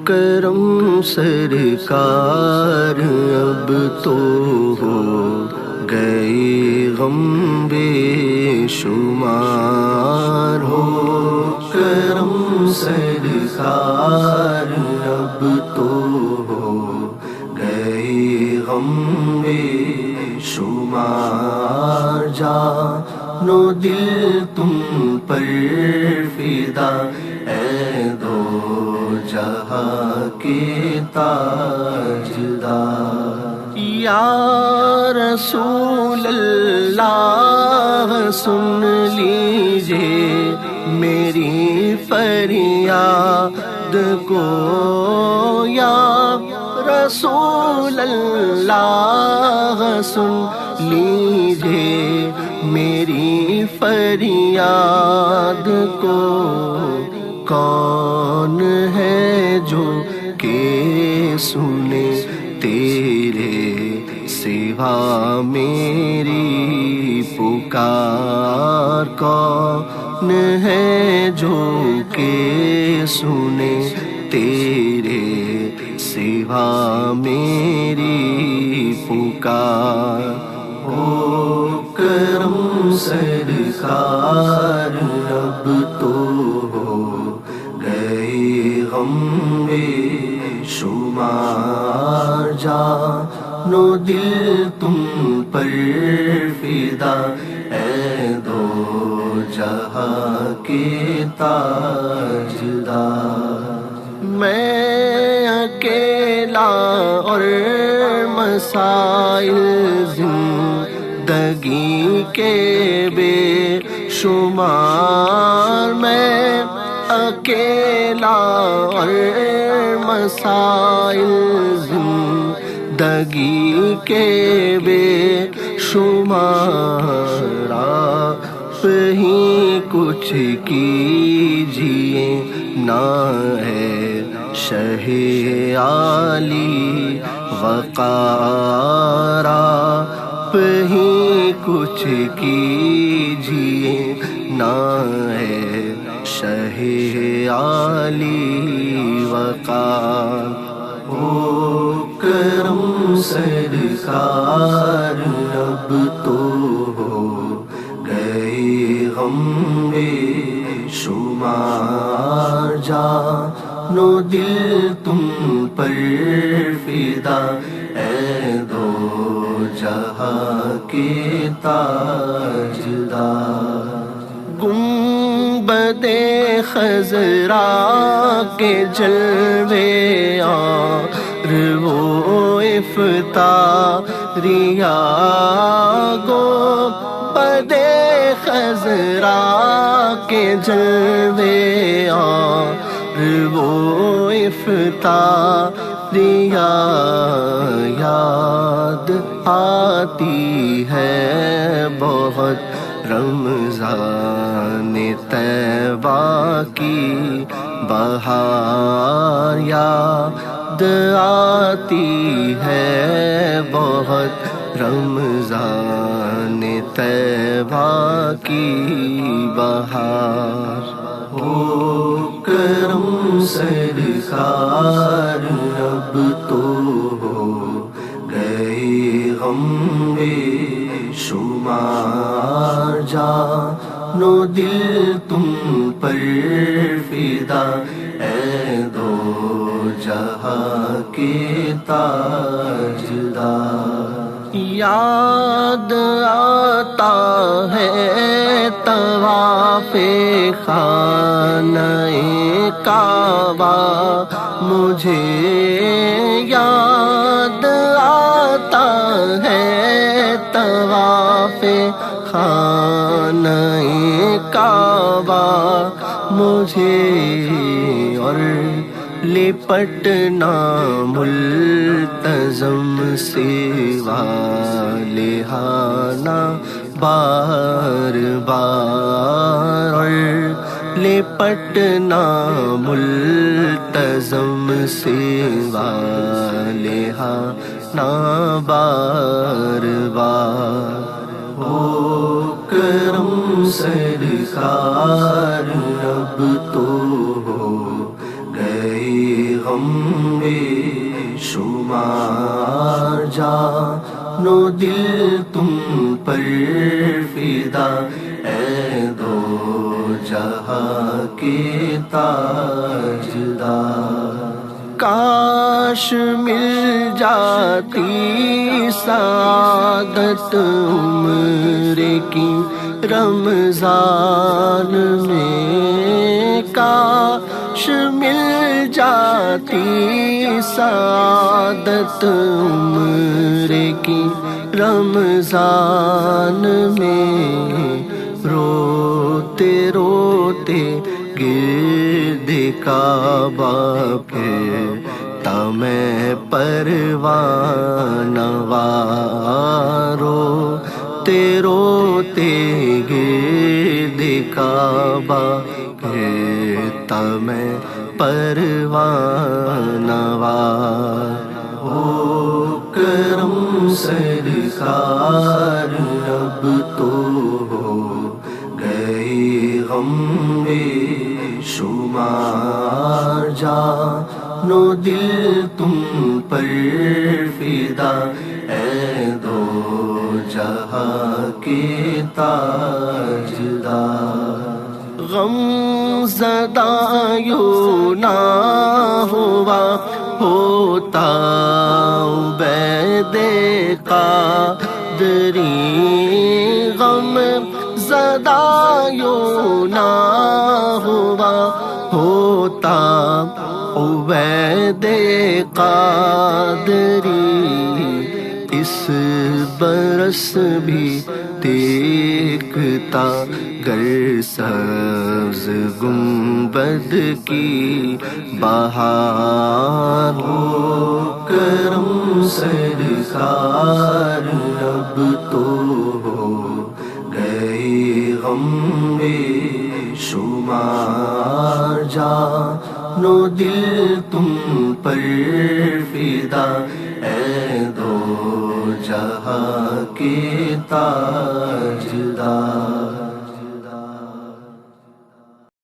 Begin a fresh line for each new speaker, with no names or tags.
کرم سرکار اب تو ہو گئے غم بے شمار، ہو کرم سرکار اب تو ہو گئے غم بے شمار، جانو دل تم پر فدا اے دو جہاں کے تاجدار۔ یا رسول اللہ سن لیجئے میری فریاد کو، یا رسول اللہ سن لیجئے میری فریاد کو، کون ہے جو کہ سنے تیرے سوا میری پکار، کون ہے جو کہ سنے تیرے سوا میری پکار، او کرم سرکار اب تو ہو گئے غم بے شمار، جانو دل تم پر فدا اے دو جہاں کے تاجدار۔ میں اکیلا اور مسائل زندگی کے بے شمار، میں اکیلا اور مسائل زندگی کے بے شمار، آپ ہی کچھ کیجیے نا ہے شہ عالی وقار، آپ ہی کچھ کیجیے نا ہے شہ عالی وقار، او کرم سرکار اب تو ہو گئے غم بے شمار، جانو دل تم پر فدا اے دو جہاں کے تاجدار۔ گنبد خضرا کے جلوے اور وہ افطاریہ، گنبد خضرا کے جلوے اور وہ افطاریہ، یاد آتی ہے بہت رمضان طیبہ کی بہار، یاد آتی ہے بہت رمضان طیبہ کی بہار، او کرم سرکار اب تو ہو گئے غم بے شمار، جانو دل تم پر فدا اے دو جہاں کے تاجدار۔ یاد آتا ہے طواف خانہ کعبہ مجھے، یاد آتا ہے طواف خانہ کعبہ مجھے، اور لپٹنا ملتزم سوا لہانا بار بار، اور لپٹنا ملتزم سوا لہانا بار بار، او کرم سرکار اب تو ہو گئے غم شمار جانو دل تم پر فدا، اے دو جہاں کے تاجدار۔ کاش مل جاتی سعادت عمر کی رمضان میں، کاش مل جاتی سعادت عمر کی رمضان میں، روتے روتے گرد کعبہ پھرتا میں پروانہ وار، روتے روتے گرد کعبہ پھرتا میں پروانہ وار۔ او کرم سرکار اب تو ہو گئے غم بے شمار، جانو دل تم پر فدا، اے دو جہاں کے تاجدار۔ غم زدہ یوں نہ ہوا ہوتا عبید قادری، غم زدہ یوں نہ ہوا ہوتا عبید قادری، اس برس بھی دیکھتا گر سبز گنبد کی بہار، ہو کرم سرکار اب تو ہو گئے غم بے شمار، جانو دل تم پر فدا، اے دو جہاں کے تاجدار۔